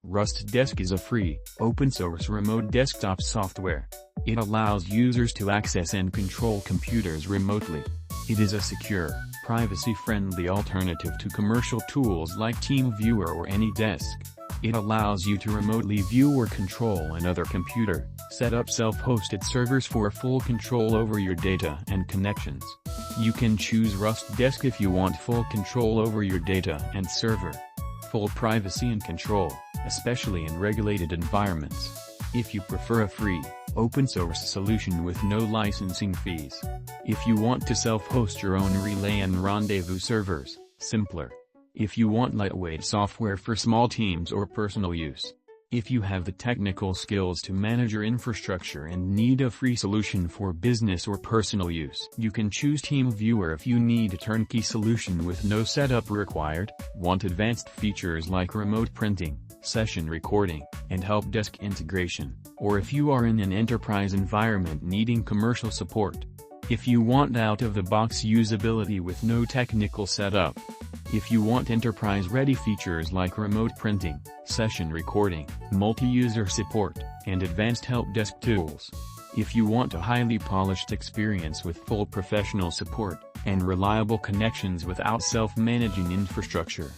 RustDesk is a free, open-source remote desktop software. It allows users to access and control computers remotely. It is a secure, privacy-friendly alternative to commercial tools like TeamViewer or AnyDesk. It allows you to remotely view or control another computer, set up self-hosted servers for full control over your data and connections. You can choose RustDesk if you want full control over your data and server. Full privacy and control, especially in regulated environments. If you prefer a free, open-source solution with no licensing fees. If you want to self-host your own relay and rendezvous servers, simpler. If you want lightweight software for small teams or personal use. If you have the technical skills to manage your infrastructure and need a free solution for business or personal use. You can choose TeamViewer if you need a turnkey solution with no setup required, want advanced features like remote printing, session recording, and help desk integration, or if you are in an enterprise environment needing commercial support. If you want out-of-the-box usability with no technical setup. If you want enterprise-ready features like remote printing, session recording, multi-user support, and advanced help desk tools. If you want a highly polished experience with full professional support, and reliable connections without self-managing infrastructure.